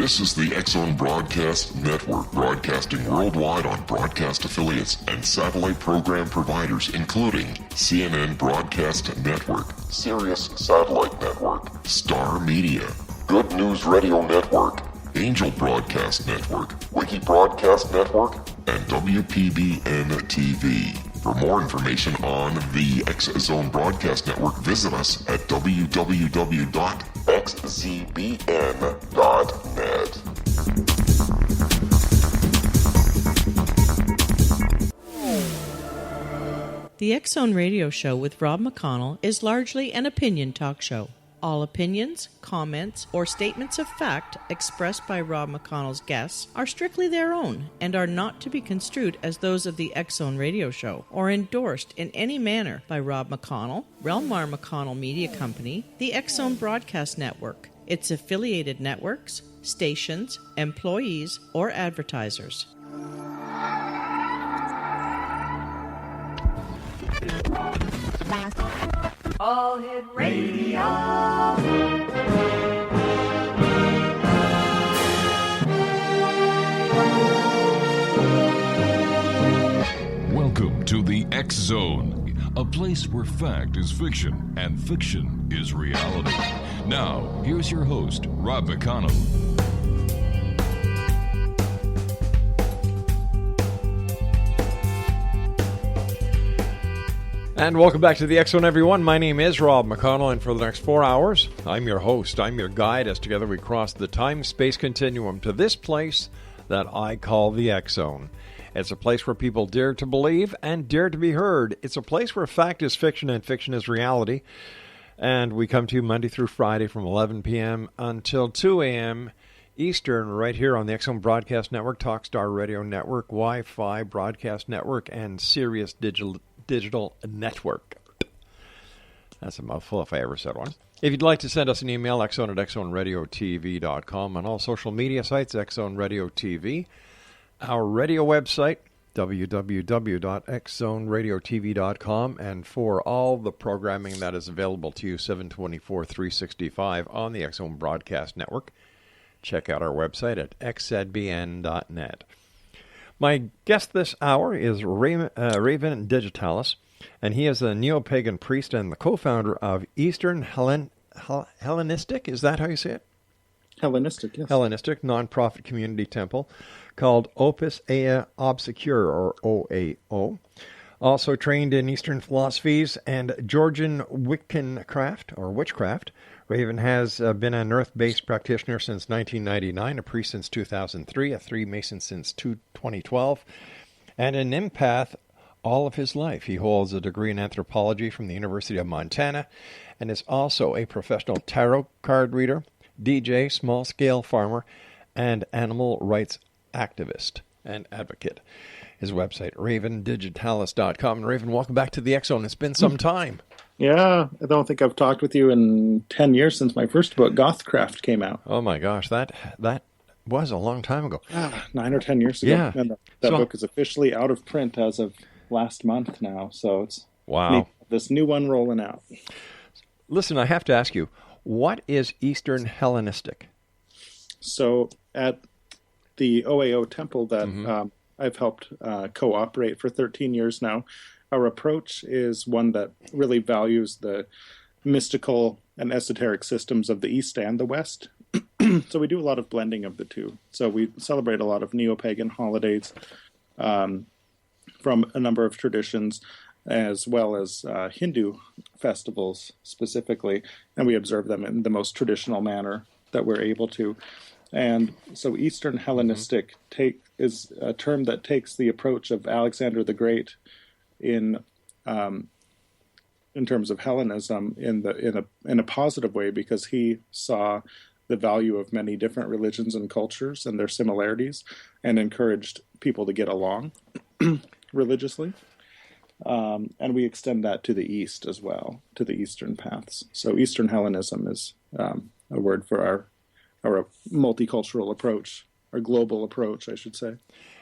This is the X-Zone Broadcast Network, broadcasting worldwide on broadcast affiliates and satellite program providers, including CNN Broadcast Network, Sirius Satellite Network, Star Media, Good News Radio Network, Angel Broadcast Network, Wiki Broadcast Network, and WPBN TV. For more information on the X-Zone Broadcast Network, visit us at www.xzbn.net. The X-Zone Radio Show with Rob McConnell is largely an opinion talk show. All opinions, comments, or statements of fact expressed by Rob McConnell's guests are strictly their own and are not to be construed as those of the X-Zone Radio Show or endorsed in any manner by Rob McConnell, Relmar McConnell Media Company, the X-Zone Broadcast Network, its affiliated networks, stations, employees, or advertisers. All Hit Radio. Welcome to the X-Zone, a place where fact is fiction and fiction is reality. Now, here's your host, Rob McConnell. And welcome back to the X-Zone, everyone. My name is Rob McConnell, and for the next 4 hours, I'm your host. I'm your guide as together we cross the time-space continuum to this place that I call the X-Zone. It's a place where people dare to believe and dare to be heard. It's a place where fact is fiction and fiction is reality. And we come to you Monday through Friday from 11 p.m. until 2 a.m. Eastern, right here on the X-Zone Broadcast Network, Talkstar Radio Network, Wi-Fi Broadcast Network, and Sirius Digital Network. That's a mouthful if I ever said one. If you'd like to send us an email, xzone at xzoneradiotv.com. On all social media sites, X-Zone Radio TV. Our radio website, www.xzoneradiotv.com. And for all the programming that is available to you 7/24/365 on the X-Zone Broadcast Network, check out our website at xzbn.net. My guest this hour is Raven Digitalis, and he is a Neopagan Priest and the co-founder of Eastern Hellenistic, is that how you say it? Hellenistic, yes. Hellenistic non-profit community temple called Opus Aima Obscuræ, or OAO. Also trained in Eastern philosophies and Georgian Witchcraft. Raven has been an earth-based practitioner since 1999, a priest since 2003, a Freemason since 2012, and an empath all of his life. He holds a degree in anthropology from the University of Montana and is also a professional tarot card reader, DJ, small-scale farmer, and animal rights activist and advocate. His website, ravendigitalis.com. And Raven, welcome back to the X-Zone. It's been some time. Yeah, I don't think I've talked with you in 10 years since my first book, Gothcraft, came out. Oh my gosh, that was a long time ago. 9 or 10 years ago. Yeah. And that book is officially out of print as of last month now, so it's neat. This new one rolling out. Listen, I have to ask you, what is Eastern Hellenistic? So at the OAO temple that I've helped co-operate for 13 years now, our approach is one that really values the mystical and esoteric systems of the East and the West. So we do a lot of blending of the two. So we celebrate a lot of Neopagan holidays from a number of traditions, as well as Hindu festivals specifically, and we observe them in the most traditional manner that we're able to. And so Eastern Hellenistic is a term that takes the approach of Alexander the Great in terms of Hellenism in a positive way, because he saw the value of many different religions and cultures and their similarities, and encouraged people to get along religiously. And we extend that to the East as well, to the Eastern paths. So Eastern Hellenism is a word for our multicultural approach, our global approach, I should say.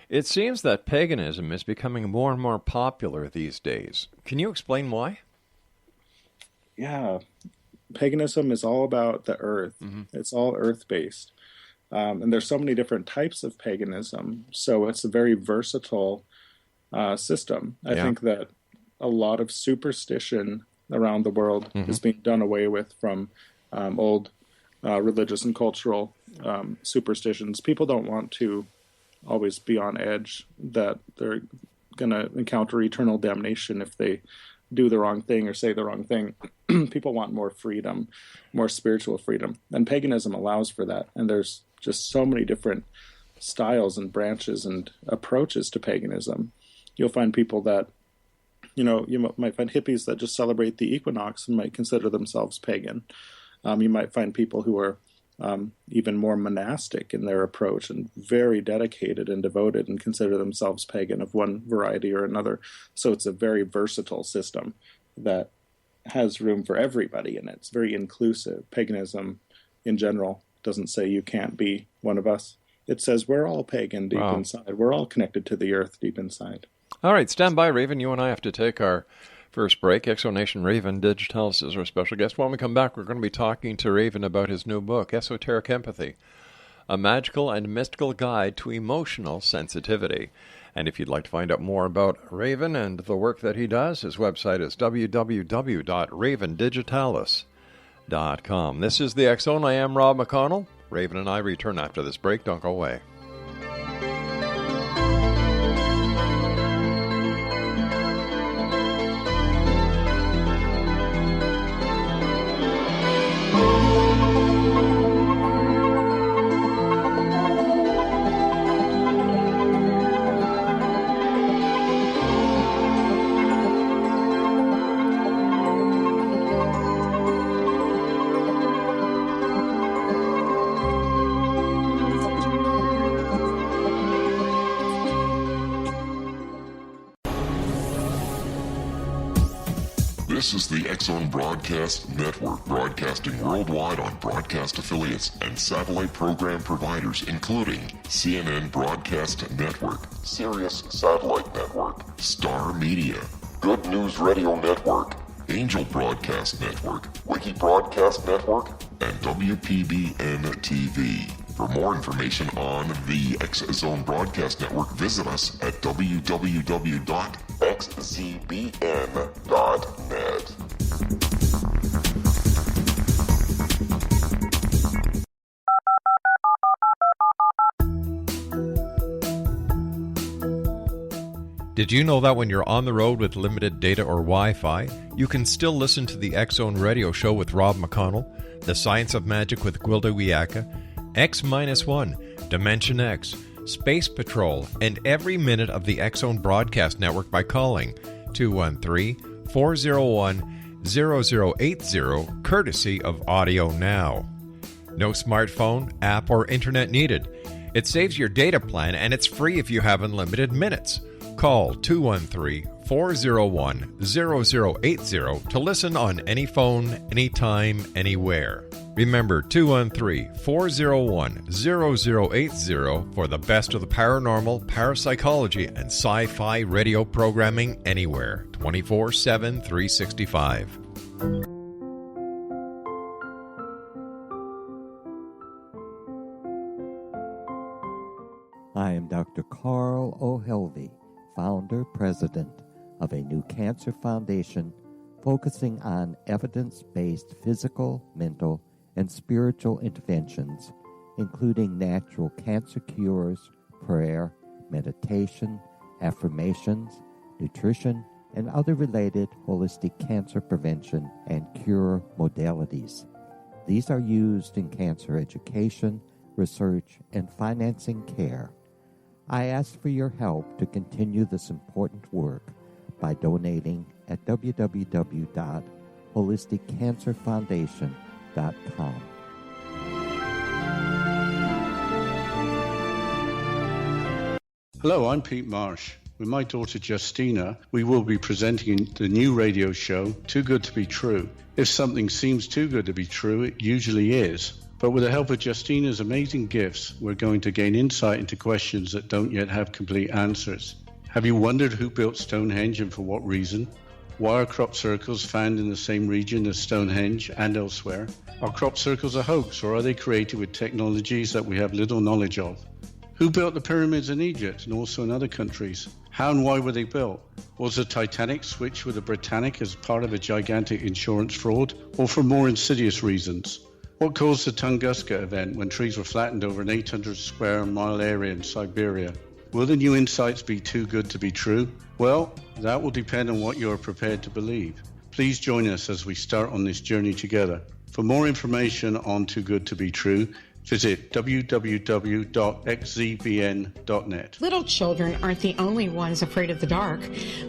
It seems that paganism is becoming more and more popular these days. Can you explain why? Yeah. Paganism is all about the earth. It's all earth-based. And there's so many different types of paganism. So it's a very versatile system. I think that a lot of superstition around the world is being done away with from old religious and cultural superstitions. People don't want to always be on edge that they're going to encounter eternal damnation if they do the wrong thing or say the wrong thing. People want more freedom, more spiritual freedom. And paganism allows for that. And there's just so many different styles and branches and approaches to paganism. You'll find people that, you might find hippies that just celebrate the equinox and might consider themselves pagan. You might find people who are even more monastic in their approach and very dedicated and devoted and consider themselves pagan of one variety or another. So it's a very versatile system that has room for everybody, and it's very inclusive. Paganism in general doesn't say you can't be one of us. It says we're all pagan deep inside. We're all connected to the earth deep inside. All right, stand by, Raven. You and I have to take our first break. Exonation Raven, Digitalis is our special guest. When we come back, we're going to be talking to Raven about his new book, Esoteric Empathy, a magical and mystical guide to emotional sensitivity. And if you'd like to find out more about Raven and the work that he does, his website is www.ravendigitalis.com. This is the X Zone. I am Rob McConnell. Raven and I return after this break. Don't go away. This is the X Zone Broadcast Network, broadcasting worldwide on broadcast affiliates and satellite program providers, including CNN Broadcast Network, Sirius Satellite Network, Star Media, Good News Radio Network, Angel Broadcast Network, Wiki Broadcast Network, and WPBN TV. For more information on the X Zone Broadcast Network, visit us at www.xzbn.net. Did you know that when you're on the road with limited data or Wi-Fi, you can still listen to the X Zone Radio Show with Rob McConnell, The Science of Magic with Gwilda Wiyaka, X-1, Dimension X, Space Patrol, and every minute of the X Zone Broadcast Network by calling 213-401-0080, courtesy of Audio Now. No smartphone, app, or internet needed. It saves your data plan, and it's free if you have unlimited minutes. Call 213-401-0080 to listen on any phone, anytime, anywhere. Remember, 213-401-0080 for the best of the paranormal, parapsychology, and sci-fi radio programming anywhere, 24/7, 365. I am Dr. Carl O'Helvey, founder, president of a new cancer foundation focusing on evidence-based physical, mental, and spiritual interventions, including natural cancer cures, prayer, meditation, affirmations, nutrition, and other related holistic cancer prevention and cure modalities. These are used in cancer education, research, and financing care. I ask for your help to continue this important work by donating at www.holisticcancerfoundation.com. Hello, I'm Pete Marsh. With my daughter Justina, we will be presenting the new radio show, Too Good to Be True. If something seems too good to be true, it usually is. But with the help of Justina's amazing gifts, we're going to gain insight into questions that don't yet have complete answers. Have you wondered who built Stonehenge and for what reason? Why are crop circles found in the same region as Stonehenge and elsewhere? Are crop circles a hoax, or are they created with technologies that we have little knowledge of? Who built the pyramids in Egypt and also in other countries? How and why were they built? Was the Titanic switched with the Britannic as part of a gigantic insurance fraud, or for more insidious reasons? What caused the Tunguska event when trees were flattened over an 800 square mile area in Siberia? Will the new insights be too good to be true? Well, that will depend on what you are prepared to believe. Please join us as we start on this journey together. For more information on Too Good to Be True, visit www.xzbn.net. Little children aren't the only ones afraid of the dark.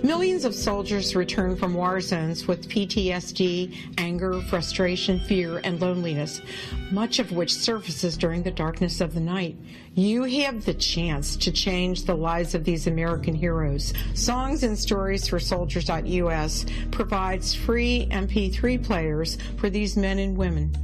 Millions of soldiers return from war zones with PTSD, anger, frustration, fear, and loneliness, much of which surfaces during the darkness of the night. You have the chance to change the lives of these American heroes. Songs and Stories for Soldiers.us provides free MP3 players for these men and women.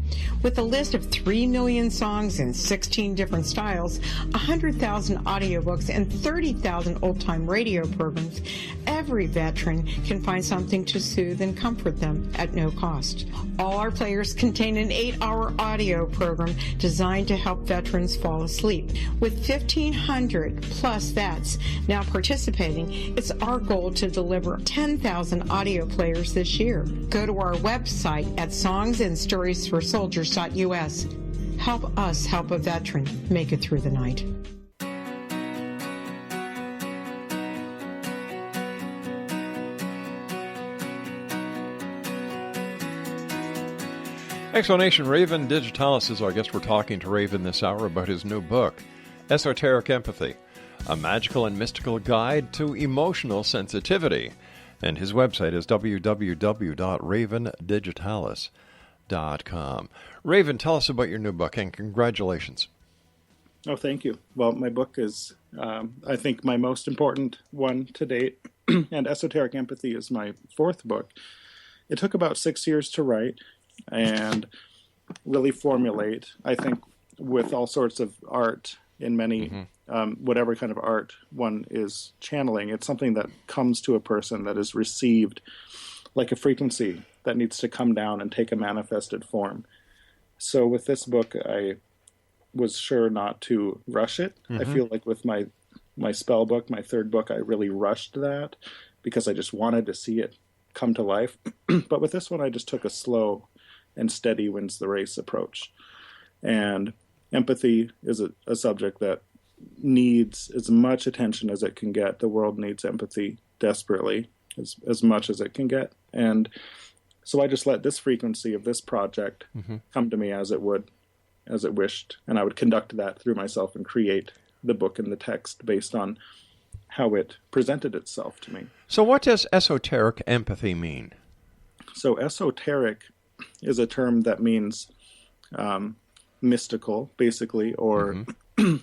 With a list of 3 million songs in 16 different styles, 100,000 audiobooks, and 30,000 old-time radio programs, every veteran can find something to soothe and comfort them at no cost. All our players contain an 8-hour audio program designed to help veterans fall asleep. With 1,500 plus vets now participating, it's our goal to deliver 10,000 audio players this year. Go to our website at songsandstoriesforsoldiers.us. Help us help a veteran make it through the night. Exonation, Raven Digitalis is our guest. We're talking to Raven this hour about his new book, Esoteric Empathy, a magical and mystical guide to emotional sensitivity. And his website is www.ravendigitalis.com. Raven, tell us about your new book, and congratulations. Oh, thank you. Well, my book is, I think, my most important one to date, and Esoteric Empathy is my 4th book. It took about 6 years to write and really formulate, I think, with all sorts of art in many, whatever kind of art one is channeling. It's something that comes to a person that is received like a frequency that needs to come down and take a manifested form. So with this book, I was sure not to rush it. I feel like with my spell book, my 3rd book, I really rushed that because I just wanted to see it come to life. But with this one, I just took a slow and steady wins the race approach. And empathy is a subject that needs as much attention as it can get. The world needs empathy desperately, as much as it can get. And so I just let this frequency of this project come to me as it wished. And I would conduct that through myself and create the book and the text based on how it presented itself to me. So what does esoteric empathy mean? So esoteric is a term that means mystical, basically, or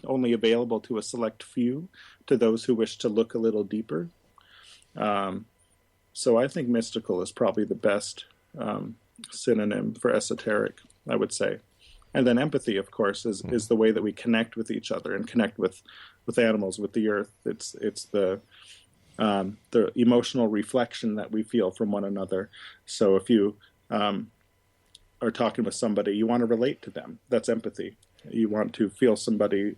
only available to a select few, to those who wish to look a little deeper. So I think mystical is probably the best synonym for esoteric, I would say. And then empathy, of course, is the way that we connect with each other and connect with animals, with the earth. It's the emotional reflection that we feel from one another. So if you are talking with somebody, you want to relate to them. That's empathy. You want to feel somebody's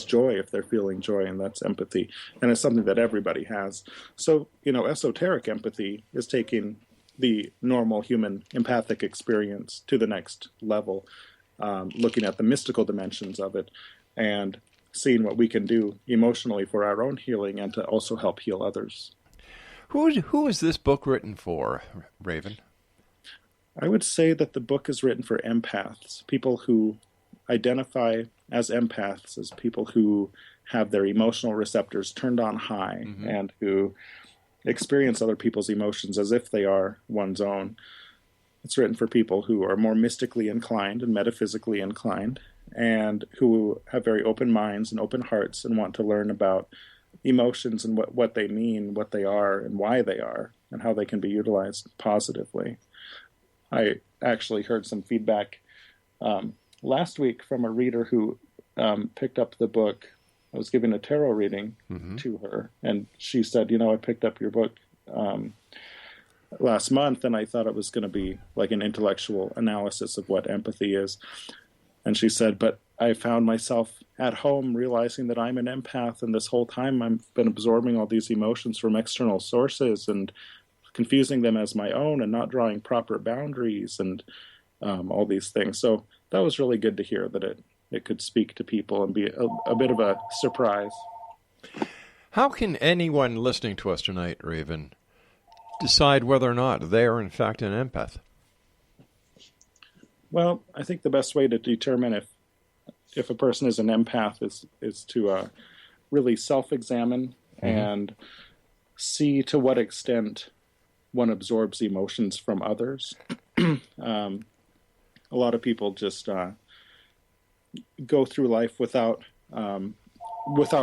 joy if they're feeling joy, and that's empathy. And it's something that everybody has. So, esoteric empathy is taking the normal human empathic experience to the next level, looking at the mystical dimensions of it and seeing what we can do emotionally for our own healing and to also help heal others. Who is this book written for, Raven? I would say that the book is written for empaths, people who identify as empaths, as people who have their emotional receptors turned on high and who experience other people's emotions as if they are one's own. It's written for people who are more mystically inclined and metaphysically inclined and who have very open minds and open hearts and want to learn about emotions and what they mean, what they are, and why they are, and how they can be utilized positively. I actually heard some feedback last week from a reader who picked up the book. I was giving a tarot reading to her, and she said, I picked up your book last month, and I thought it was going to be like an intellectual analysis of what empathy is. And she said, but I found myself at home realizing that I'm an empath, and this whole time I've been absorbing all these emotions from external sources and confusing them as my own and not drawing proper boundaries and all these things. So that was really good to hear, that it could speak to people and be a bit of a surprise. How can anyone listening to us tonight, Raven, decide whether or not they are in fact an empath? Well, I think the best way to determine if a person is an empath is to really self-examine and see to what extent one absorbs emotions from others. A lot of people just go through life without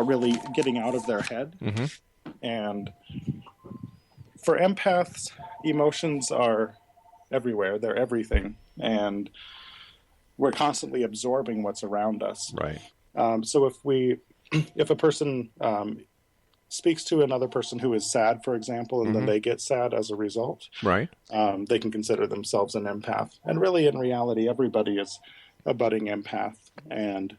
really getting out of their head. And for empaths, emotions are everywhere. They're everything. And we're constantly absorbing what's around us. Right. So if a person speaks to another person who is sad, for example, and then they get sad as a result, right, they can consider themselves an empath. And really, in reality, everybody is a budding empath, and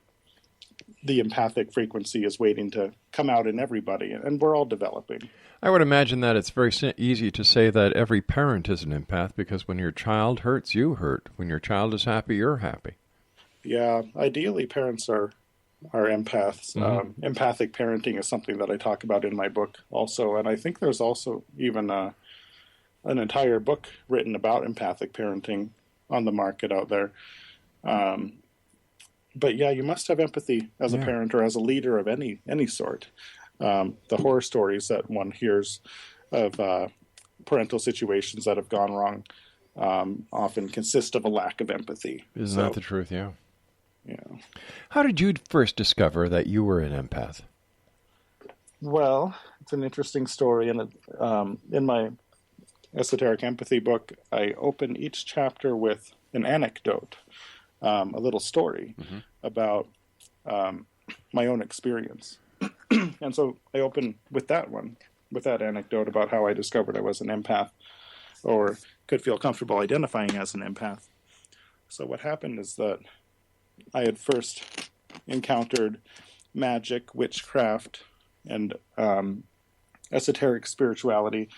the empathic frequency is waiting to come out in everybody, and we're all developing. I would imagine that it's very easy to say that every parent is an empath, because when your child hurts, you hurt. When your child is happy, you're happy. Yeah, ideally parents are empaths. Empathic parenting is something that I talk about in my book also, and I think there's also even an entire book written about empathic parenting on the market out there. But yeah, you must have empathy as a parent or as a leader of any sort. The horror stories that one hears of parental situations that have gone wrong often consist of a lack of empathy. Isn't that the truth? Yeah. Yeah. How did you first discover that you were an empath? Well, it's an interesting story. And in my Esoteric Empathy book, I open each chapter with an anecdote, a little story about my own experience. And so I open with that anecdote about how I discovered I was an empath, or could feel comfortable identifying as an empath. So what happened is that I had first encountered magic, witchcraft, and esoteric spirituality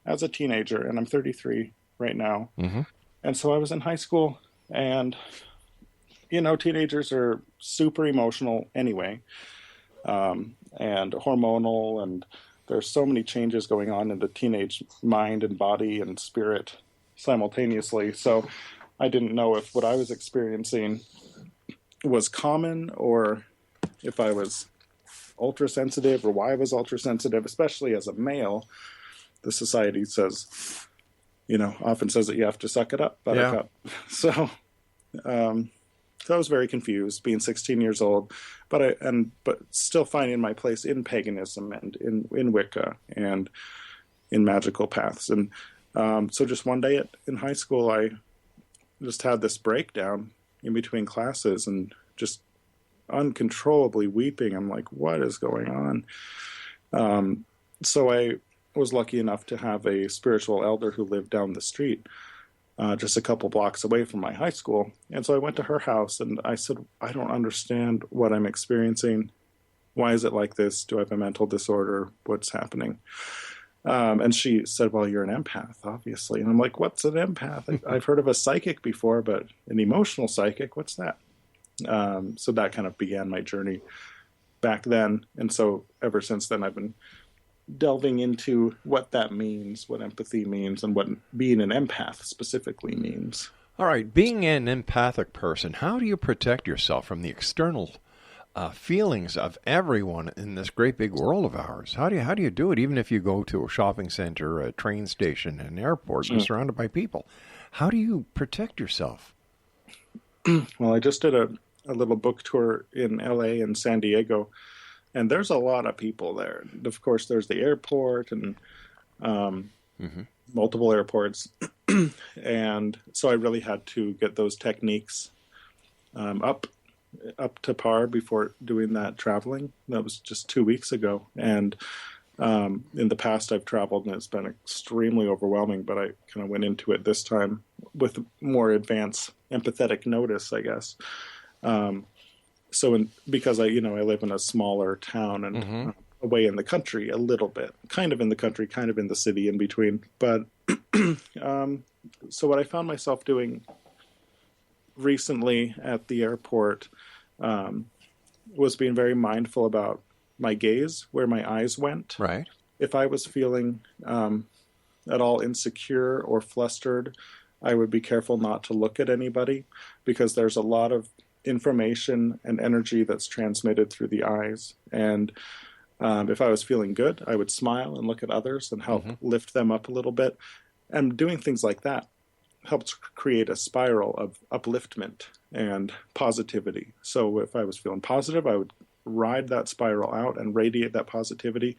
as a teenager, and I'm 33 right now. And so I was in high school, and teenagers are super emotional anyway, and hormonal, and there's so many changes going on in the teenage mind and body and spirit simultaneously. So I didn't know if what I was experiencing was common, or if I was ultra sensitive, or why I was ultra sensitive, especially as a male. The society says, often says that you have to suck it up, buttercup. So I was very confused, being 16 years old, but still finding my place in paganism and in Wicca and in magical paths. And so just one day in high school, I just had this breakdown in between classes and just uncontrollably weeping. I'm like, what is going on? So I was lucky enough to have a spiritual elder who lived down the street, just a couple blocks away from my high school. And so I went to her house and I said, I don't understand what I'm experiencing. Why is it like this? Do I have a mental disorder? What's happening? And she said, well, you're an empath, obviously. And I'm like, what's an empath? I've heard of a psychic before, but an emotional psychic, what's that? So that kind of began my journey back then. And so ever since then, I've been delving into what that means, what empathy means, and what being an empath specifically means. All right, being an empathic person, how do you protect yourself from the external feelings of everyone in this great big world of ours? How do you do it? Even if you go to a shopping center, a train station, an airport, you're surrounded by people. How do you protect yourself? Well, I just did a little book tour in LA and San Diego, and there's a lot of people there. Of course, there's the airport and multiple airports. And so I really had to get those techniques up to par before doing that traveling. That was just 2 weeks ago. And In the past, I've traveled and it's been extremely overwhelming, but I kind of went into it this time with more advanced empathetic notice, I guess. Because I live in a smaller town and away in the country a little bit, kind of in the country, kind of in the city in between. But so what I found myself doing recently at the airport was being very mindful about my gaze, where my eyes went. Right. If I was feeling at all insecure or flustered, I would be careful not to look at anybody, because there's a lot of information and energy that's transmitted through the eyes. And if I was feeling good, I would smile and look at others and help lift them up a little bit. And doing things like that helps create a spiral of upliftment and positivity. So if I was feeling positive, I would ride that spiral out and radiate that positivity.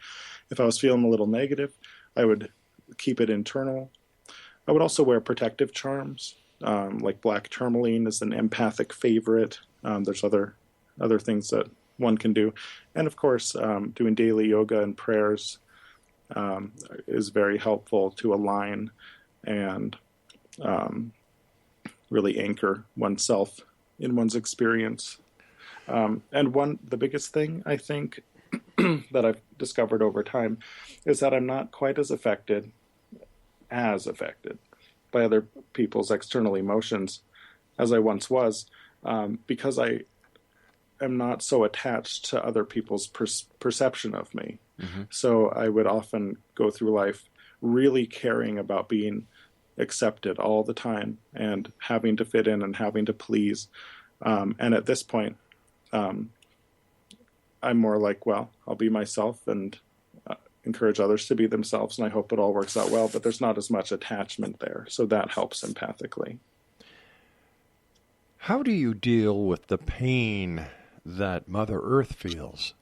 If I was feeling a little negative, I would keep it internal. I would also wear protective charms, like black tourmaline is an empathic favorite. There's other things that one can do. And of course, doing daily yoga and prayers is very helpful to align and really anchor oneself in one's experience. And the biggest thing I think that I've discovered over time is that I'm not quite as affected by other people's external emotions as I once was, because I am not so attached to other people's perception of me. So I would often go through life really caring about being accepted all the time and having to fit in and having to please. And at this point, I'm more like, well, I'll be myself and encourage others to be themselves, and I hope it all works out well, but there's not as much attachment there, so that helps empathically. How do you deal with the pain that Mother Earth feels?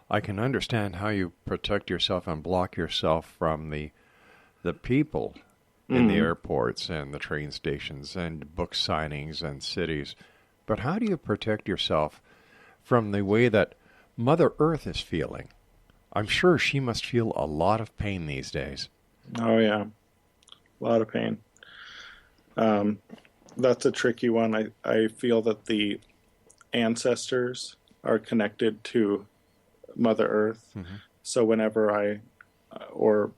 I can understand how you protect yourself and block yourself from the people in the airports and the train stations and book signings and cities, but how do you protect yourself from the way that Mother Earth is feeling? I'm sure she must feel a lot of pain these days. Oh, yeah. A lot of pain. That's a tricky one. I feel that the ancestors are connected to Mother Earth. So whenever I or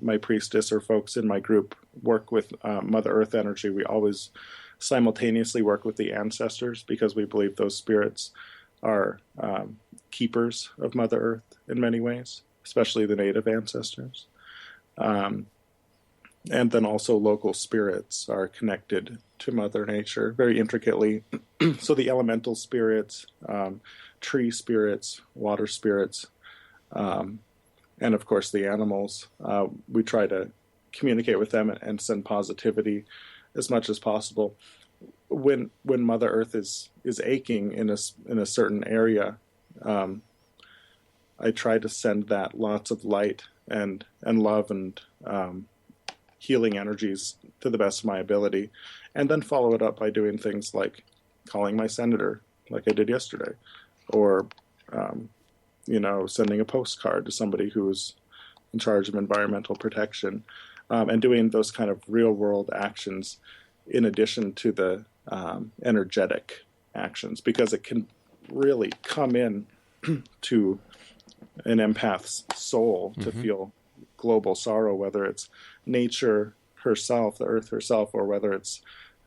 my priestess or folks in my group work with Mother Earth energy, we always simultaneously work with the ancestors, because we believe those spirits are keepers of Mother Earth in many ways, especially the native ancestors. And then also local spirits are connected to Mother Nature very intricately. So the elemental spirits, tree spirits, water spirits, and of course the animals. We try to communicate with them and send positivity as much as possible. When Mother Earth is aching in a certain area, I try to send that lots of light and love and healing energies to the best of my ability, and then follow it up by doing things like calling my senator, like I did yesterday, or sending a postcard to somebody who's in charge of environmental protection, and doing those kind of real world actions in addition to the energetic actions, because it can really come in to an empath's soul to feel global sorrow, whether it's nature herself, the earth herself, or whether it's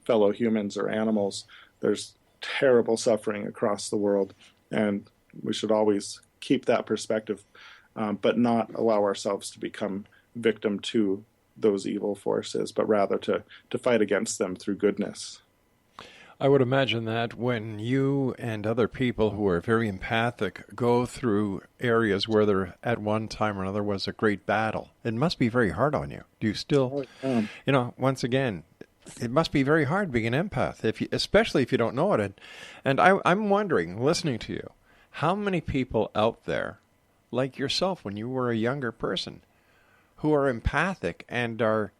fellow humans or animals. There's terrible suffering across the world, and we should always keep that perspective, but not allow ourselves to become victim to those evil forces, but rather to fight against them through goodness. I would imagine that when you and other people who are very empathic go through areas where there at one time or another was a great battle, it must be very hard on you. Do you still, once again, it must be very hard being an empath, especially if you don't know it. And I'm wondering, listening to you, how many people out there, like yourself when you were a younger person, who are empathic and are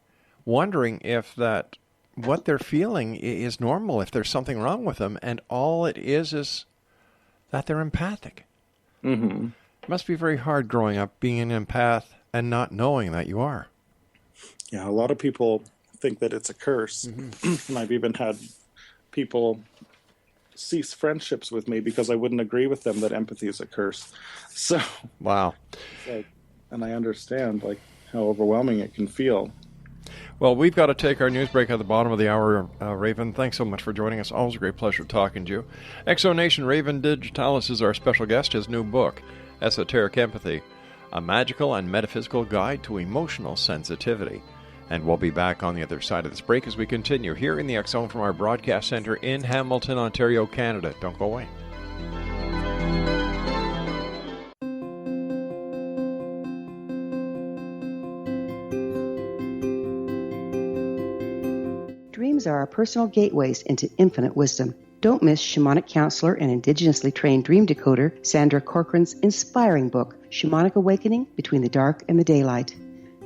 wondering if that what they're feeling is normal, if there's something wrong with them, and all it is that they're empathic. It must be very hard growing up being an empath and not knowing that you are. Yeah, a lot of people think that it's a curse. And I've even had people cease friendships with me because I wouldn't agree with them that empathy is a curse. So, wow. And I understand how overwhelming it can feel. Well, we've got to take our news break at the bottom of the hour, Raven. Thanks so much for joining us. Always a great pleasure talking to you. Exonation, Raven Digitalis is our special guest. His new book, Esoteric Empathy, a magical and metaphysical guide to emotional sensitivity. And we'll be back on the other side of this break as we continue here in the X Zone from our broadcast center in Hamilton, Ontario, Canada. Don't go away. Dreams are our personal gateways into infinite wisdom. Don't miss shamanic counselor and indigenously trained dream decoder Sandra Corcoran's inspiring book, Shamanic Awakening Between the Dark and the Daylight.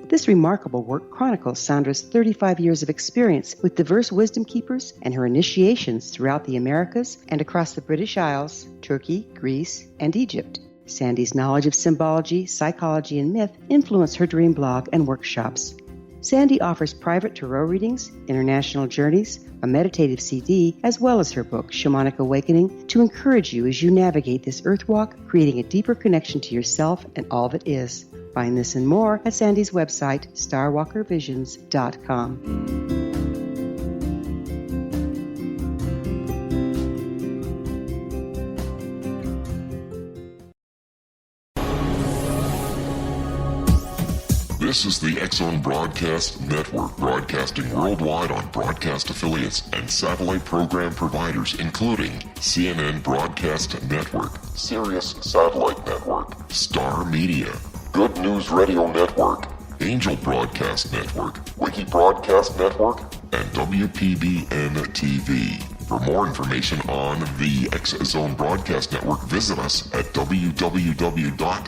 This remarkable work chronicles Sandra's 35 years of experience with diverse wisdom keepers and her initiations throughout the Americas and across the British Isles, Turkey, Greece, and Egypt. Sandy's knowledge of symbology, psychology, and myth influence her dream blog and workshops. Sandy offers private tarot readings, international journeys, a meditative CD, as well as her book, Shamanic Awakening, to encourage you as you navigate this earth walk, creating a deeper connection to yourself and all that is. Find this and more at Sandy's website, starwalkervisions.com. This is the X Zone Broadcast Network, broadcasting worldwide on broadcast affiliates and satellite program providers, including CNN Broadcast Network, Sirius Satellite Network, Star Media, Good News Radio Network, Angel Broadcast Network, Wiki Broadcast Network, and WPBN TV. For more information on the X Zone Broadcast Network, visit us at www.xzbn.net.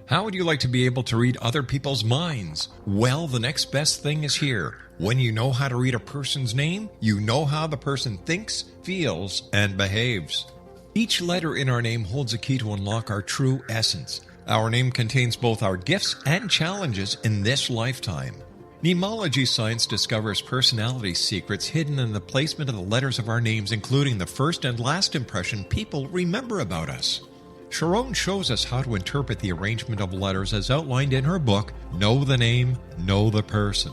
How would you like to be able to read other people's minds? Well, the next best thing is here. When you know how to read a person's name, you know how the person thinks, feels, and behaves. Each letter in our name holds a key to unlock our true essence. Our name contains both our gifts and challenges in this lifetime. Mnemology science discovers personality secrets hidden in the placement of the letters of our names, including the first and last impression people remember about us. Sharon shows us how to interpret the arrangement of letters as outlined in her book, Know the Name, Know the Person.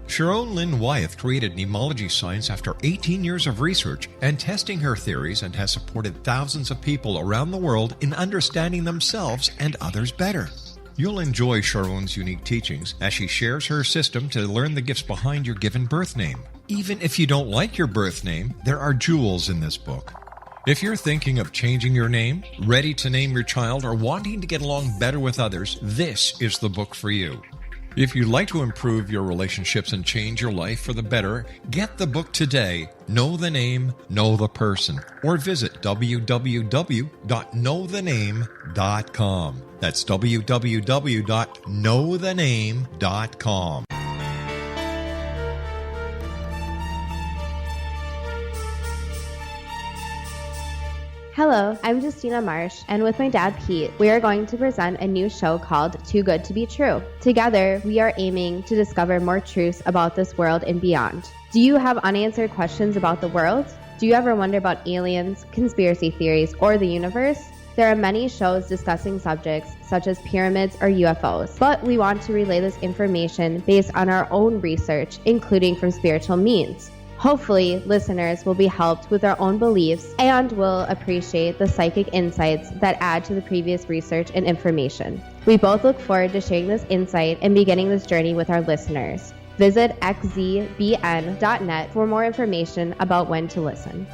Sharon Lynn Wyeth created mnemology science after 18 years of research and testing her theories, and has supported thousands of people around the world in understanding themselves and others better. You'll enjoy Sharon's unique teachings as she shares her system to learn the gifts behind your given birth name. Even if you don't like your birth name, there are jewels in this book. If you're thinking of changing your name, ready to name your child, or wanting to get along better with others, this is the book for you. If you'd like to improve your relationships and change your life for the better, get the book today, Know the Name, Know the Person, or visit www.knowthename.com. That's www.knowthename.com. Hello, I'm Justina Marsh, and with my dad Pete, we are going to present a new show called Too Good to Be True. Together, we are aiming to discover more truths about this world and beyond. Do you have unanswered questions about the world? Do you ever wonder about aliens, conspiracy theories, or the universe? There are many shows discussing subjects such as pyramids or UFOs, but we want to relay this information based on our own research, including from spiritual means. Hopefully, listeners will be helped with their own beliefs and will appreciate the psychic insights that add to the previous research and information. We both look forward to sharing this insight and beginning this journey with our listeners. Visit xzbn.net for more information about when to listen.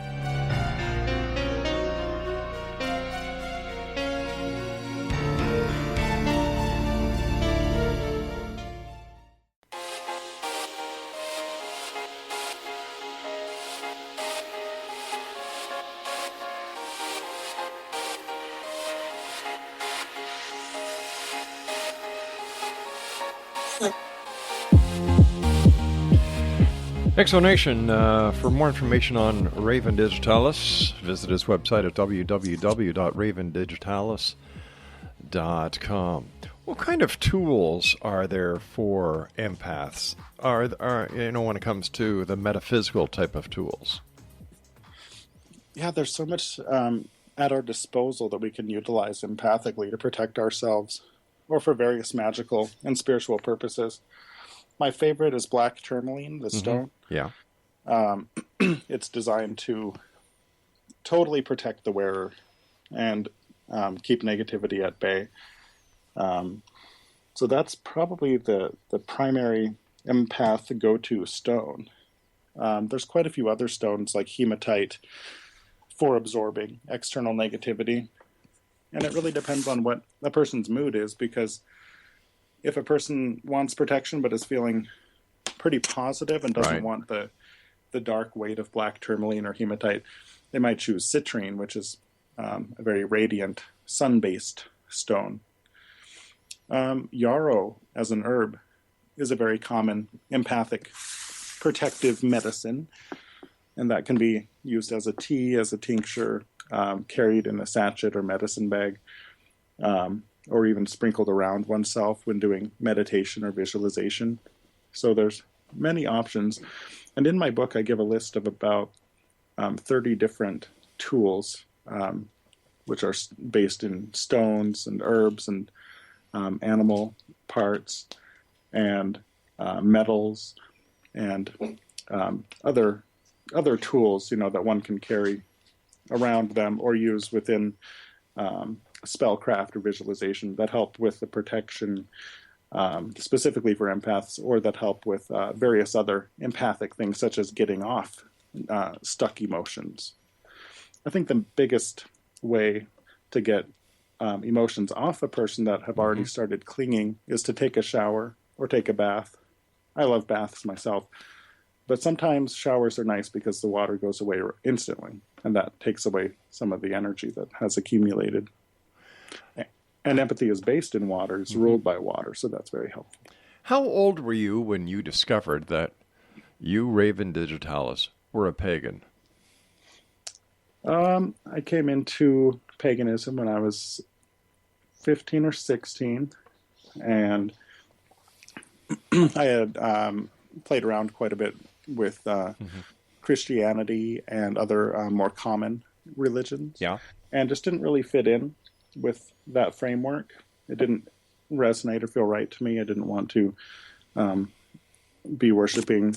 Exonation, for more information on Raven Digitalis, visit his website at www.ravendigitalis.com. What kind of tools are there for empaths? Are when it comes to the metaphysical type of tools? Yeah, there's so much at our disposal that we can utilize empathically to protect ourselves or for various magical and spiritual purposes. My favorite is black tourmaline, the stone. Yeah. It's designed to totally protect the wearer and keep negativity at bay. So that's probably the primary empath go-to stone. There's quite a few other stones like hematite for absorbing external negativity. And it really depends on what a person's mood is, because if a person wants protection but is feeling pretty positive and doesn't want the dark weight of black tourmaline or hematite, they might choose citrine, which is a very radiant, sun-based stone. Yarrow, as an herb, is a very common empathic protective medicine, and that can be used as a tea, as a tincture, carried in a sachet or medicine bag, or even sprinkled around oneself when doing meditation or visualization. So there's many options. And in my book, I give a list of about 30 different tools, which are based in stones and herbs and animal parts and metals and other tools, that one can carry around them or use within spellcraft or visualization that help with the protection, specifically for empaths, or that help with various other empathic things, such as getting off stuck emotions. I think the biggest way to get emotions off a person that have already started clinging is to take a shower or take a bath. I love baths myself, but sometimes showers are nice because the water goes away instantly, and that takes away some of the energy that has accumulated. And empathy is based in water, it's ruled by water, so that's very helpful. How old were you when you discovered that you, Raven Digitalis, were a pagan? I came into paganism when I was 15 or 16, and I had played around quite a bit with Christianity and other more common religions, and just didn't really fit in with that framework. It didn't resonate or feel right to me. I didn't want to be worshiping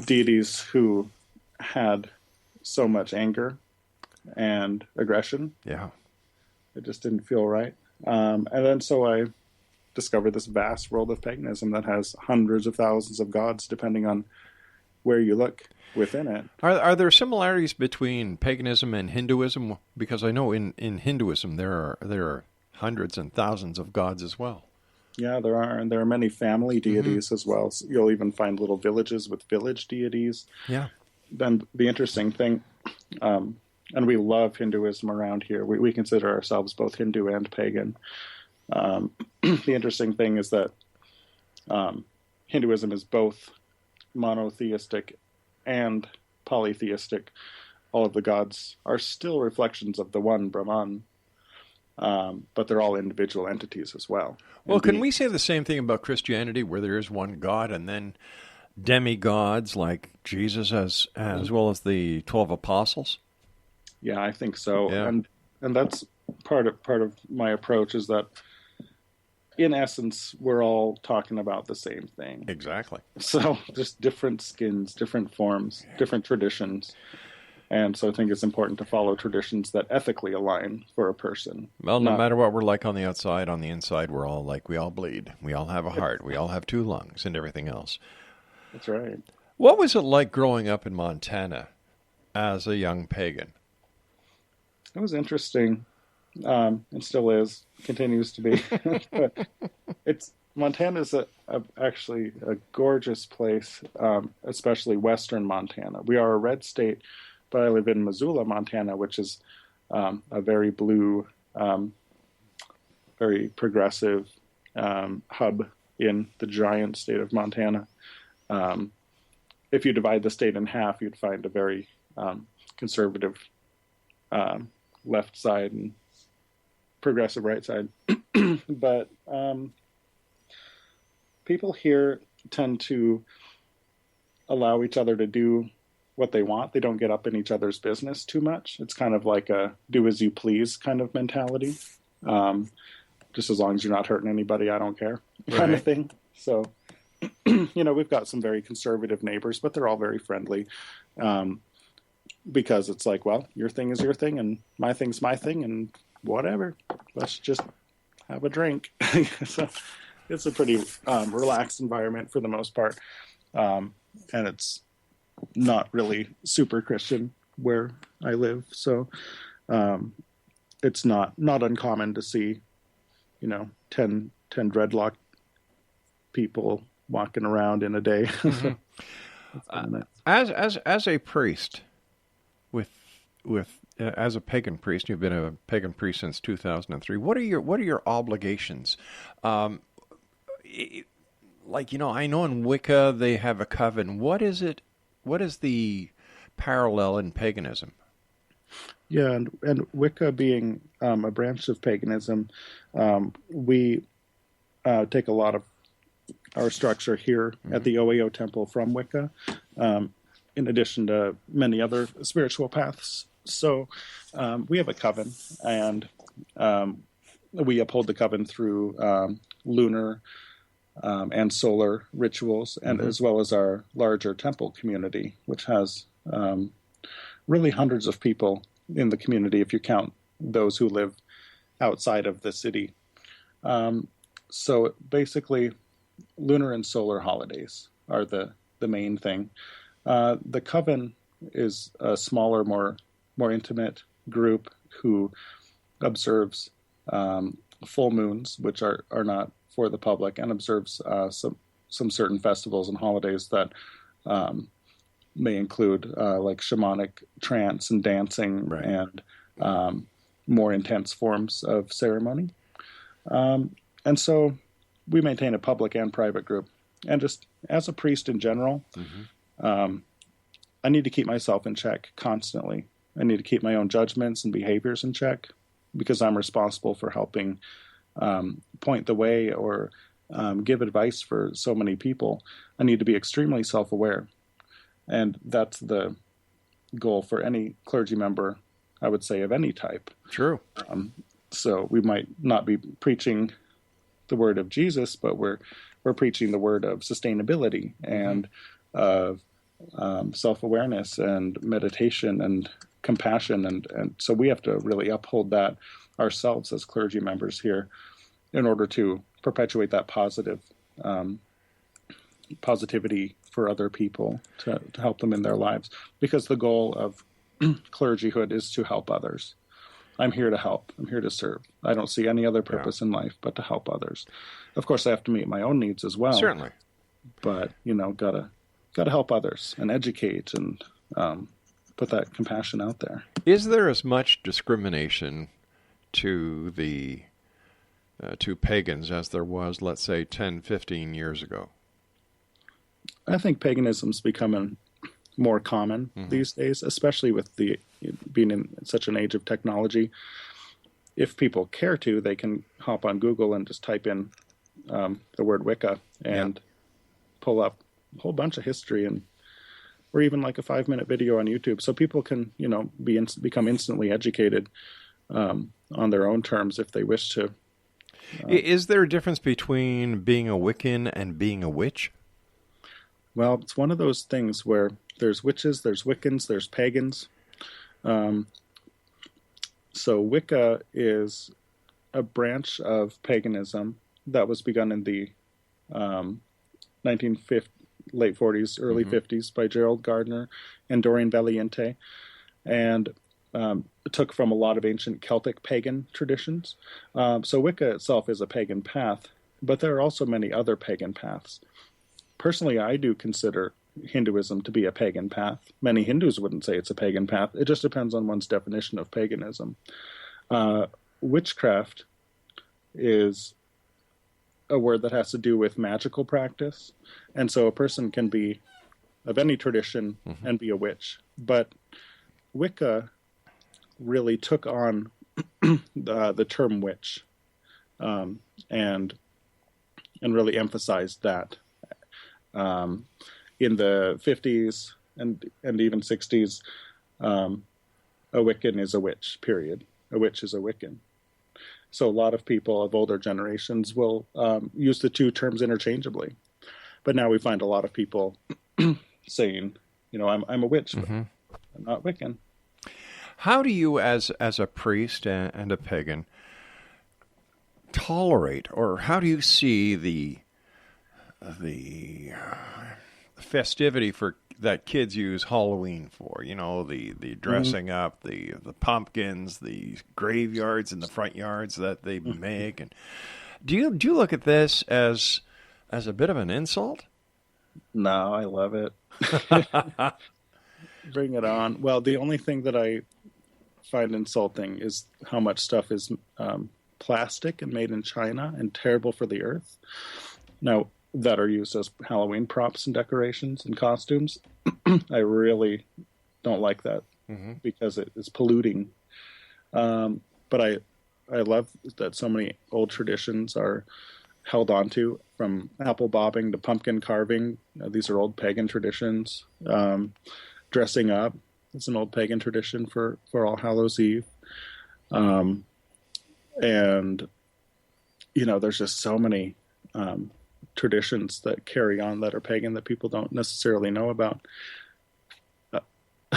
deities who had so much anger and aggression. Yeah. It just didn't feel right. And then so I discovered this vast world of paganism that has hundreds of thousands of gods, depending on where you look within it. Are there similarities between paganism and Hinduism? Because I know in Hinduism there are hundreds and thousands of gods as well. Yeah, there are, and there are many family deities as well. So you'll even find little villages with village deities. Yeah. Then the interesting thing, and we love Hinduism around here. We consider ourselves both Hindu and pagan. The interesting thing is that Hinduism is both monotheistic and polytheistic. All of the gods are still reflections of the one Brahman, but they're all individual entities as well. Well, can we say the same thing about Christianity, where there is one God and then demigods like Jesus as well as the 12 apostles? Yeah, I think so. Yeah. And that's part of my approach, is that in essence we're all talking about the same thing. Exactly. So just different skins, different forms, different traditions. And so I think it's important to follow traditions that ethically align for a person. Well, no matter what we're like on the outside, on the inside we're all like, we all bleed. We all have a heart. We all have two lungs and everything else. That's right. What was it like growing up in Montana as a young pagan? It was interesting. It still is, continues to be. But Montana's actually a gorgeous place, especially western Montana. We are a red state, but I live in Missoula, Montana, which is a very blue, very progressive hub in the giant state of Montana. if you divide the state in half, you'd find a very conservative left side and progressive right side. But people here tend to allow each other to do what they want. They don't get up in each other's business too much. It's kind of like a do as you please kind of mentality. Just as long as you're not hurting anybody, I don't care kind of thing. So, we've got some very conservative neighbors, but they're all very friendly. Because it's like, well, your thing is your thing and my thing's my thing and whatever. Let's just have a drink. So it's a pretty relaxed environment for the most part. And it's not really super Christian where I live. So it's not uncommon to see, 10 dreadlock people walking around in a day. Mm-hmm. As a priest, as a pagan priest, you've been a pagan priest since 2003. What are your obligations? I know in Wicca they have a coven. What is it? What is the parallel in paganism? Yeah, and Wicca being a branch of paganism, we take a lot of our structure here at the OAO temple from Wicca, in addition to many other spiritual paths. So we have a coven, and we uphold the coven through lunar and solar rituals, and as well as our larger temple community, which has really hundreds of people in the community if you count those who live outside of the city. So basically, lunar and solar holidays are the main thing. The coven is a smaller, more intimate group who observes full moons, which are not for the public, and observes some certain festivals and holidays that may include like shamanic trance and dancing and more intense forms of ceremony. And so we maintain a public and private group. And just as a priest in general, I need to keep myself in check constantly. I need to keep my own judgments and behaviors in check because I'm responsible for helping point the way or give advice for so many people. I need to be extremely self-aware. And that's the goal for any clergy member, I would say, of any type. True. So we might not be preaching the word of Jesus, but we're preaching the word of sustainability and of self-awareness and meditation and compassion. And so we have to really uphold that ourselves as clergy members here in order to perpetuate that positivity for other people to help them in their lives. Because the goal of clergyhood is to help others. I'm here to help. I'm here to serve. I don't see any other purpose in life but to help others. Of course, I have to meet my own needs as well. Certainly. But, gotta help others and educate and put that compassion out there. Is there as much discrimination to the to pagans as there was, let's say, 10, 15 years ago? I think paganism's becoming more common these days, especially with the being in such an age of technology. If people care to, they can hop on Google and just type in the word Wicca and pull up a whole bunch of history, or even like a 5-minute video on YouTube. So people can, become instantly educated on their own terms if they wish to. Is there a difference between being a Wiccan and being a witch? Well, it's one of those things where there's witches, there's Wiccans, there's pagans. So Wicca is a branch of paganism that was begun in the late 40s, early 50s by Gerald Gardner and Doreen Valiente, and took from a lot of ancient Celtic pagan traditions. So Wicca itself is a pagan path, but there are also many other pagan paths. Personally, I do consider Hinduism to be a pagan path. Many Hindus wouldn't say it's a pagan path. It just depends on one's definition of paganism. Witchcraft is a word that has to do with magical practice. And so a person can be of any tradition and be a witch. But Wicca really took on the term witch, and really emphasized that in the 50s and even 60s. A Wiccan is a witch, period. A witch is a Wiccan. So a lot of people of older generations will use the two terms interchangeably. But now we find a lot of people saying, I'm a witch, but I'm not Wiccan. How do you, as a priest and a pagan, tolerate, or how do you see the festivity that kids use Halloween for? The dressing up, the pumpkins, the graveyards in the front yards that they make. And do you look at this as a bit of an insult? No, I love it. Bring it on. Well, the only thing that I find insulting is how much stuff is plastic and made in China and terrible for the earth. Now, that are used as Halloween props and decorations and costumes. I really don't like that because it is polluting. But I love that so many old traditions are held onto, from apple bobbing to pumpkin carving. These are old pagan traditions. Dressing up is an old pagan tradition for All Hallows Eve. And, there's just so many traditions that carry on that are pagan that people don't necessarily know about.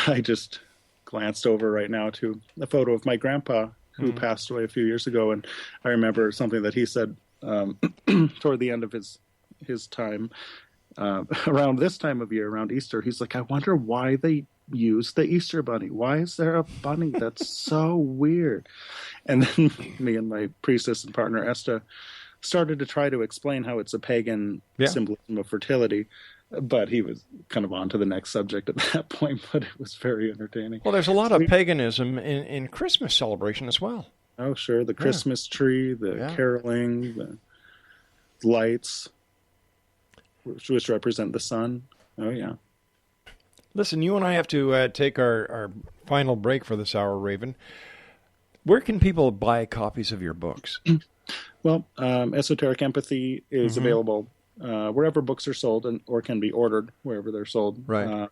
I just glanced over right now to a photo of my grandpa who passed away a few years ago, and I remember something that he said toward the end of his time, around this time of year, around Easter. He's like, I wonder why they use the Easter bunny. Why is there a bunny? That's so weird. And then me and my priestess and partner Esta started to try to explain how it's a pagan symbolism of fertility, but he was kind of on to the next subject at that point, but it was very entertaining. Well, there's a lot of paganism in Christmas celebration as well. Oh, sure. The Christmas tree, the caroling, the lights, which represent the sun. Oh, yeah. Listen, you and I have to take our final break for this hour, Raven. Where can people buy copies of your books? Well, Esoteric Empathy is available wherever books are sold or can be ordered wherever they're sold. Right.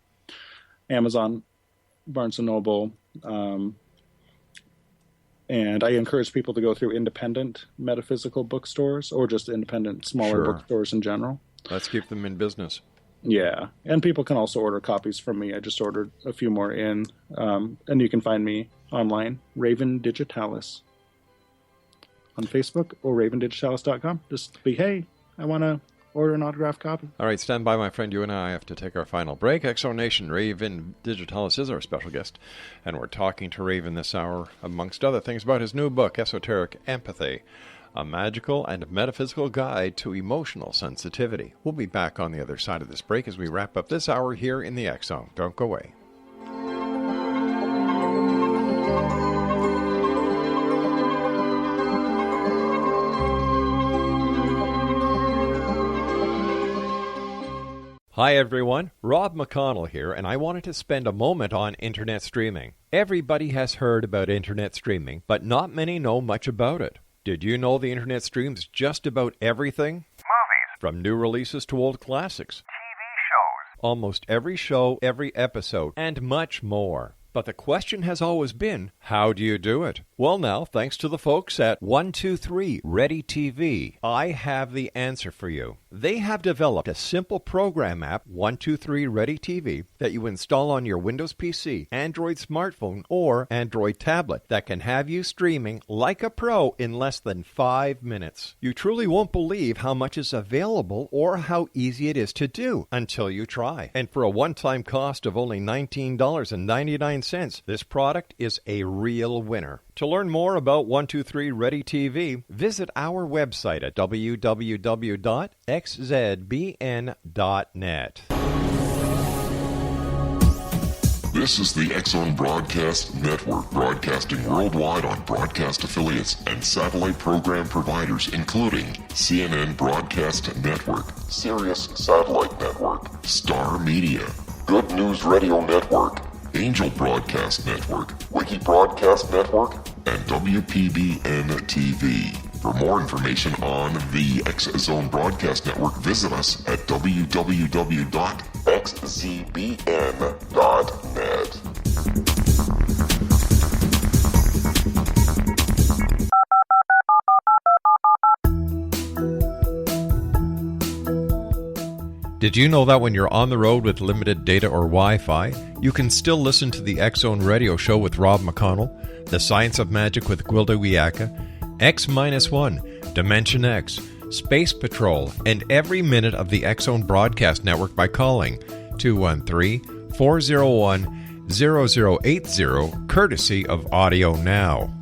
Amazon, Barnes & Noble. And I encourage people to go through independent metaphysical bookstores or just independent smaller bookstores in general. Let's keep them in business. Yeah. And people can also order copies from me. I just ordered a few more in. And you can find me online, Raven Digitalis, on Facebook or ravendigitalis.com. Just be, hey, I want to order an autographed copy. All right, stand by, my friend. You and I have to take our final break. Exonation, Raven Digitalis is our special guest, and we're talking to Raven this hour, amongst other things, about his new book, Esoteric Empathy, a magical and metaphysical guide to emotional sensitivity. We'll be back on the other side of this break as we wrap up this hour here in the X Zone. Don't go away. Hi everyone, Rob McConnell here, and I wanted to spend a moment on internet streaming. Everybody has heard about internet streaming, but not many know much about it. Did you know the internet streams just about everything? Movies. From new releases to old classics. TV shows. Almost every show, every episode, and much more. But the question has always been, how do you do it? Well now, thanks to the folks at 123 Ready TV, I have the answer for you. They have developed a simple program app, 123 Ready TV, that you install on your Windows PC, Android smartphone, or Android tablet that can have you streaming like a pro in less than 5 minutes. You truly won't believe how much is available or how easy it is to do until you try. And for a one-time cost of only $19.99, this product is a real winner. To learn more about 123 Ready TV, visit our website at www.xzbn.net. This is the X Zone Broadcast Network, broadcasting worldwide on broadcast affiliates and satellite program providers, including CNN Broadcast Network, Sirius Satellite Network, Star Media, Good News Radio Network, Angel Broadcast Network, Wiki Broadcast Network, and WPBN TV. For more information on the X Zone Broadcast Network, visit us at www.xzbn.net. Did you know that when you're on the road with limited data or Wi-Fi, you can still listen to the X-Zone Radio Show with Rob McConnell, The Science of Magic with Gwilda Wiyaka, X-1, Dimension X, Space Patrol, and every minute of the X-Zone Broadcast Network by calling 213-401-0080, courtesy of Audio Now.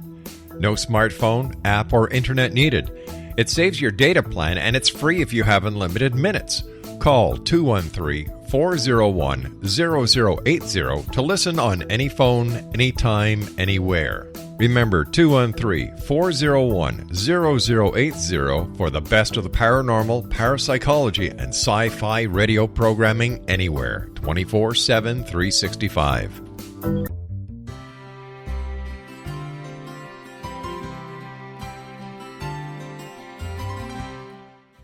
No smartphone, app, or internet needed. It saves your data plan, and it's free if you have unlimited minutes. Call 213-401-0080 to listen on any phone, anytime, anywhere. Remember 213-401-0080 for the best of the paranormal, parapsychology, and sci-fi radio programming anywhere, 24/7, 365.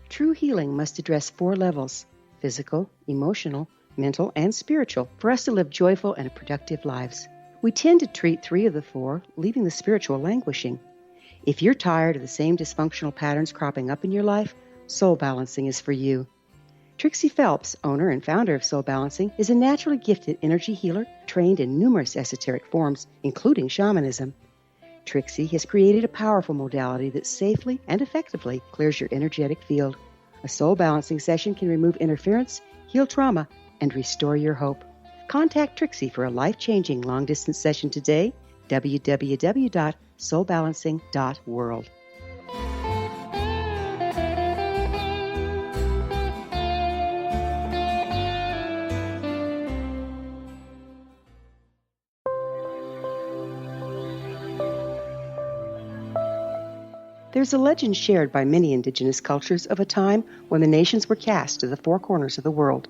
True healing must address 4 levels: physical, emotional, mental, and spiritual, for us to live joyful and productive lives. We tend to treat 3 of the 4, leaving the spiritual languishing. If you're tired of the same dysfunctional patterns cropping up in your life, Soul Balancing is for you. Trixie Phelps, owner and founder of Soul Balancing, is a naturally gifted energy healer trained in numerous esoteric forms, including shamanism. Trixie has created a powerful modality that safely and effectively clears your energetic field. A soul balancing session can remove interference, heal trauma, and restore your hope. Contact Trixie for a life-changing long-distance session today. www.soulbalancing.world. There's a legend shared by many indigenous cultures of a time when the nations were cast to the 4 corners of the world.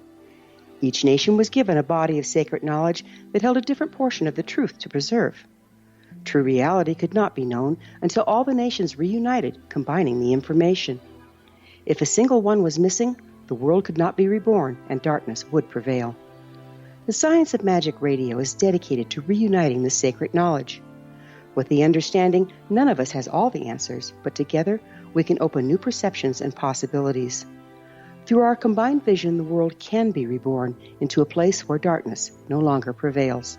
Each nation was given a body of sacred knowledge that held a different portion of the truth to preserve. True reality could not be known until all the nations reunited, combining the information. If a single one was missing, the world could not be reborn and darkness would prevail. The Science of Magic Radio is dedicated to reuniting the sacred knowledge. With the understanding, none of us has all the answers, but together we can open new perceptions and possibilities. Through our combined vision, the world can be reborn into a place where darkness no longer prevails.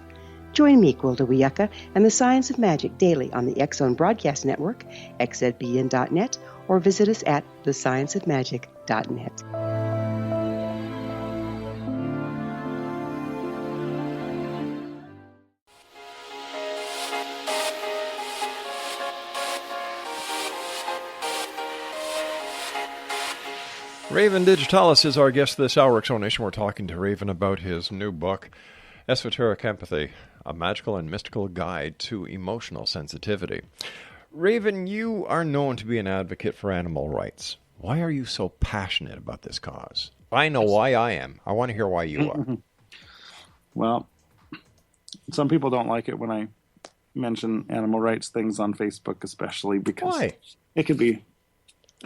Join me, Gwilda Wiyaka, and the Science of Magic daily on the X-Zone Broadcast Network, xzbn.net, or visit us at thescienceofmagic.net. Raven Digitalis is our guest this hour, X-Zone. We're talking to Raven about his new book, Esoteric Empathy, a magical and mystical guide to emotional sensitivity. Raven, you are known to be an advocate for animal rights. Why are you so passionate about this cause? I know why I am. I want to hear why you are. Well, some people don't like it when I mention animal rights things on Facebook, especially because it could be...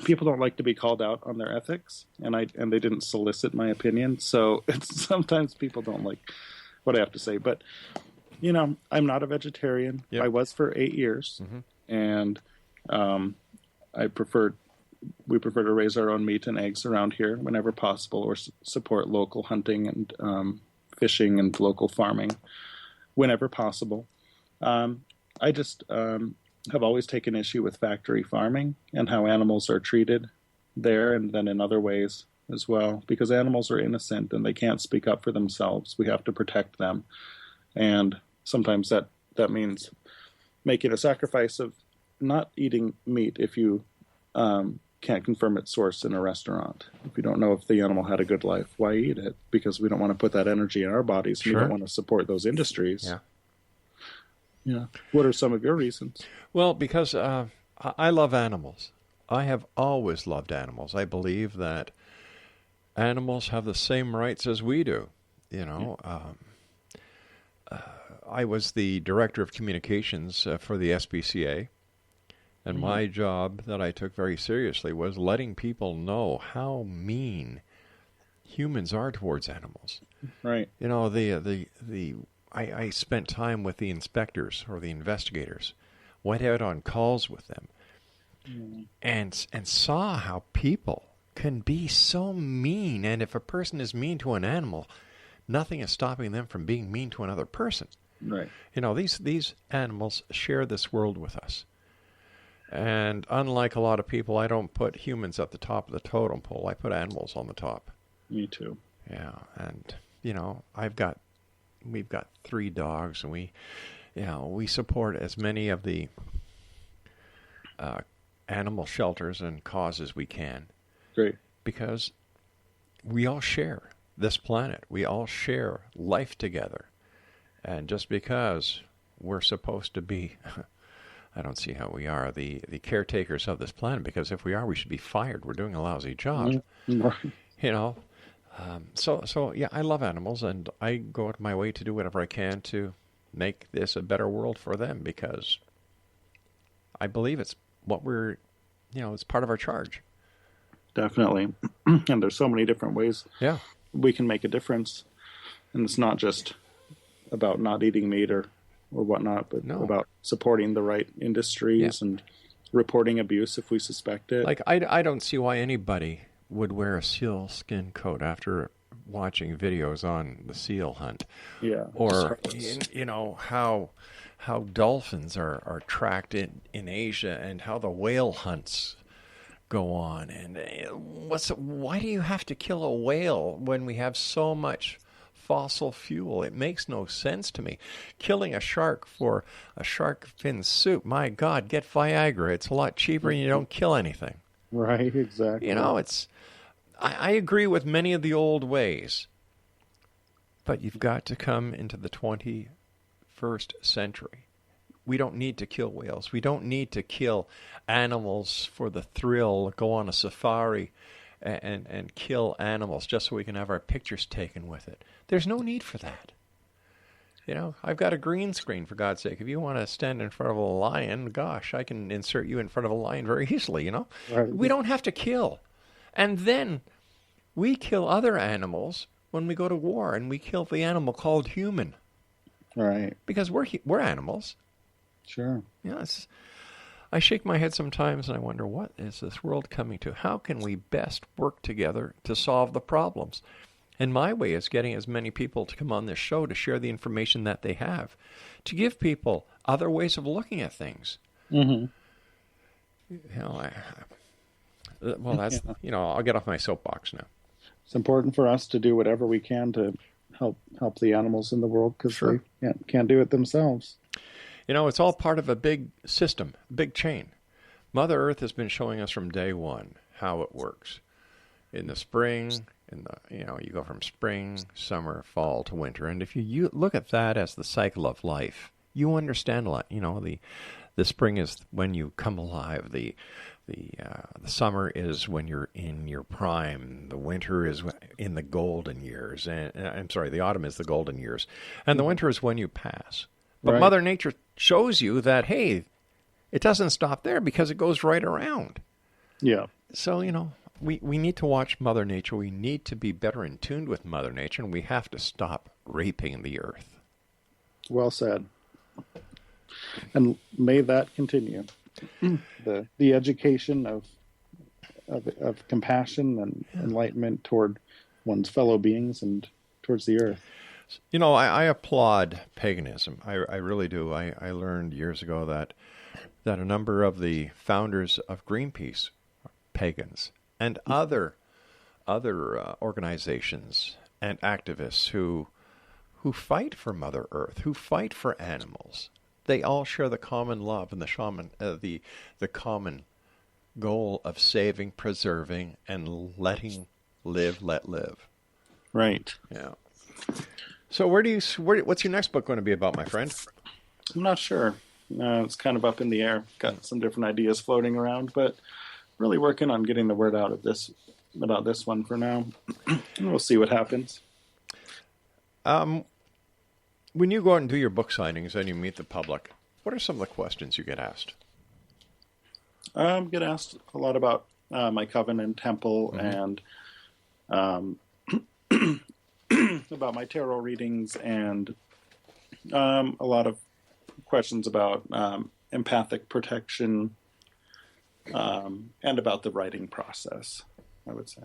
People don't like to be called out on their ethics, and they didn't solicit my opinion, so sometimes people don't like what I have to say. But, I'm not a vegetarian. Yep. I was for 8 years, and we prefer to raise our own meat and eggs around here whenever possible, or support local hunting and fishing and local farming whenever possible. I just... have always taken issue with factory farming and how animals are treated there and then in other ways as well, because animals are innocent and they can't speak up for themselves. We have to protect them. And sometimes that means making a sacrifice of not eating meat if you can't confirm its source in a restaurant. If you don't know if the animal had a good life, why eat it? Because we don't want to put that energy in our bodies. Sure. We don't want to support those industries. Yeah. Yeah. What are some of your reasons? Well, because I love animals. I have always loved animals. I believe that animals have the same rights as we do. I was the director of communications for the SPCA, and my job that I took very seriously was letting people know how mean humans are towards animals. Right. I spent time with the inspectors or the investigators, went out on calls with them, and saw how people can be so mean. And if a person is mean to an animal, nothing is stopping them from being mean to another person. Right. These animals share this world with us. And unlike a lot of people, I don't put humans at the top of the totem pole. I put animals on the top. Me too. Yeah, and we've got 3 dogs, and we support as many of the animal shelters and causes we can. Great. Because we all share this planet. We all share life together. And just because we're supposed to be, I don't see how we are, the caretakers of this planet, because if we are, we should be fired. We're doing a lousy job. Right. So I love animals, and I go out of my way to do whatever I can to make this a better world for them, because I believe it's what it's part of our charge. Definitely. And there's so many different ways we can make a difference. And it's not just about not eating meat or whatnot, but about supporting the right industries and reporting abuse if we suspect it. Like, I don't see why anybody would wear a seal skin coat after watching videos on the seal hunt. Yeah. Or, how dolphins are tracked in Asia, and how the whale hunts go on. And why do you have to kill a whale when we have so much fossil fuel? It makes no sense to me. Killing a shark for a shark fin soup, my God, get Viagra. It's a lot cheaper and you don't kill anything. Right, exactly. I agree with many of the old ways, but you've got to come into the 21st century. We don't need to kill whales. We don't need to kill animals for the thrill, go on a safari and kill animals just so we can have our pictures taken with it. There's no need for that. I've got a green screen, for God's sake. If you want to stand in front of a lion, gosh, I can insert you in front of a lion very easily, Right. We don't have to kill. And then we kill other animals when we go to war, and we kill the animal called human. Right. Because we're animals. Sure. I shake my head sometimes and I wonder, what is this world coming to? How can we best work together to solve the problems? And my way is getting as many people to come on this show to share the information that they have, to give people other ways of looking at things. Mm-hmm. I'll get off my soapbox now. It's important for us to do whatever we can to help the animals in the world, because they can't do it themselves. It's all part of a big system, big chain. Mother Earth has been showing us from day one how it works. In the spring, you go from spring, summer, fall to winter. And if you look at that as the cycle of life, you understand a lot. The spring is when you come alive. The summer is when you're in your prime. The winter is in the golden years. And the autumn is the golden years. And the winter is when you pass. But Mother Nature shows you that, hey, it doesn't stop there, because it goes right around. Yeah. So, we need to watch Mother Nature. We need to be better in tune with Mother Nature, and we have to stop raping the earth. Well said. And may that continue. The education of compassion and enlightenment toward one's fellow beings and towards the earth. I applaud paganism. I really do. I learned years ago that a number of the founders of Greenpeace are pagans, and other organizations and activists who fight for Mother Earth, who fight for animals. They all share the common love and the common goal of saving, preserving, and letting let live. Right. Yeah. So what's your next book going to be about, my friend? I'm not sure. It's kind of up in the air. Got some different ideas floating around, but really working on getting the word out about this one for now. And we'll see what happens. When you go out and do your book signings and you meet the public, what are some of the questions you get asked? I get asked a lot about my coven and temple, and about my tarot readings, and a lot of questions about empathic protection, and about the writing process, I would say.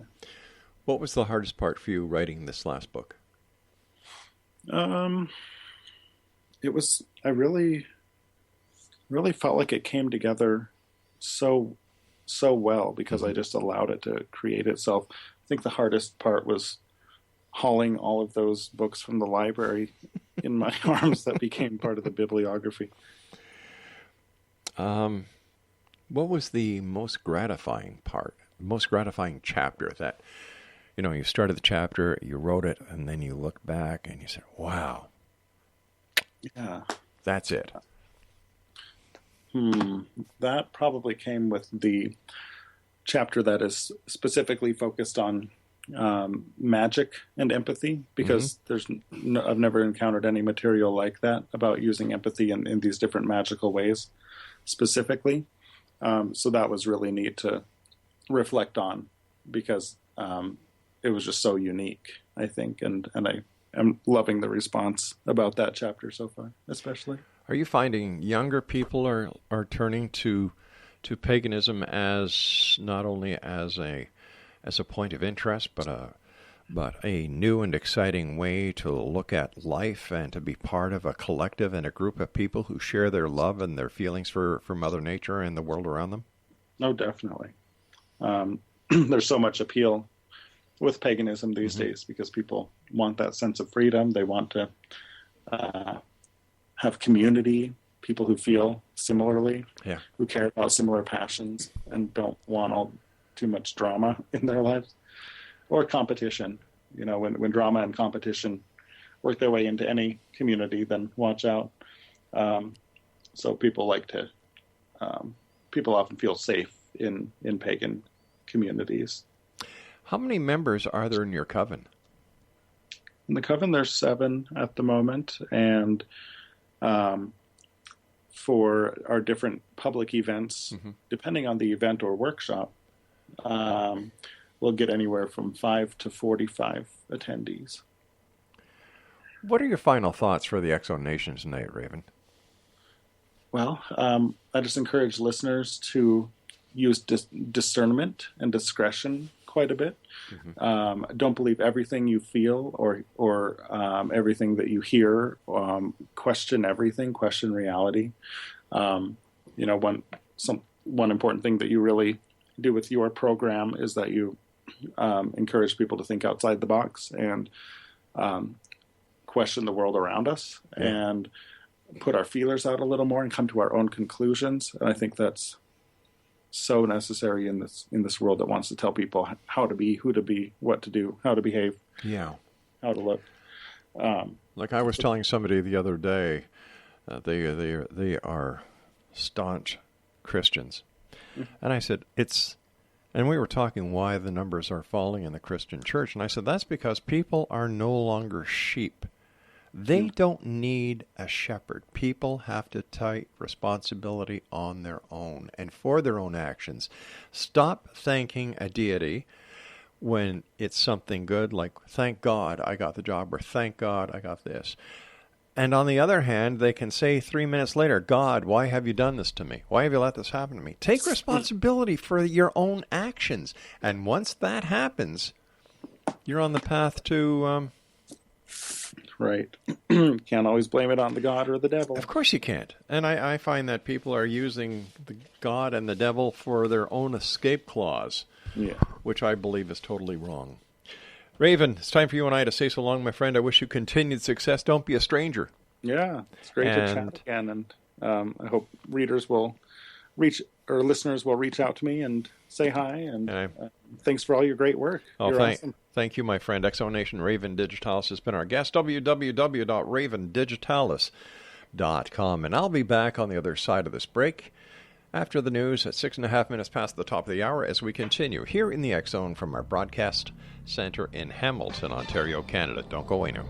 What was the hardest part for you writing this last book? It was, I really felt like it came together so well because I just allowed it to create itself. I think the hardest part was hauling all of those books from the library in my arms that became part of the bibliography. What was the most gratifying part, most gratifying chapter that, you started the chapter, you wrote it, and then you looked back and you said, wow. Yeah. That's it. That probably came with the chapter that is specifically focused on magic and empathy, because I've never encountered any material like that about using empathy in these different magical ways specifically. So that was really neat to reflect on, because it was just so unique, I think, and I am loving the response about that chapter so far, especially. Are you finding younger people are turning to paganism as not only as a point of interest, but a new and exciting way to look at life and to be part of a collective and a group of people who share their love and their feelings for Mother Nature and the world around them? No, definitely. There's so much appeal with paganism these days because people want that sense of freedom. They want to have community, people who feel similarly, who care about similar passions and don't want too much drama in their lives, or competition. When drama and competition work their way into any community, then watch out. So people like to, people often feel safe in pagan communities. How many members are there in your coven? In the coven, there's 7 at the moment, and for our different public events, depending on the event or workshop, we'll get anywhere from 5 to 45 attendees. What are your final thoughts for the Exo-Nation tonight, Raven? Well, I just encourage listeners to use discernment and discretion quite a bit. Don't believe everything you feel or everything that you hear. Question everything. Question reality. One important thing that you really do with your program is that you encourage people to think outside the box and question the world around us and put our feelers out a little more and come to our own conclusions. And I think that's so necessary in this world that wants to tell people how to be, who to be, what to do, how to behave, how to look. Like I was telling somebody the other day, they are staunch Christians, and I said and we were talking why the numbers are falling in the Christian church, and I said that's because people are no longer sheep. They don't need a shepherd. People have to take responsibility on their own and for their own actions. Stop thanking a deity when it's something good, like, thank God I got the job, or thank God I got this. And on the other hand, they can say 3 minutes later, God, why have you done this to me? Why have you let this happen to me? Take responsibility for your own actions. And once that happens, you're on the path to... Right. Can't always blame it on the God or the devil. Of course you can't. And I find that people are using the God and the devil for their own escape clause, which I believe is totally wrong. Raven, it's time for you and I to say so long, my friend. I wish you continued success. Don't be a stranger. Yeah, it's great to chat again. And I hope listeners will reach out to me and say hi. And thanks for all your great work. You're awesome. Thank you, my friend. Exo-Nation Raven Digitalis has been our guest. www.ravendigitalis.com. And I'll be back on the other side of this break after the news at 6.5 minutes past the top of the hour as we continue here in the X Zone from our broadcast center in Hamilton, Ontario, Canada. Don't go away now.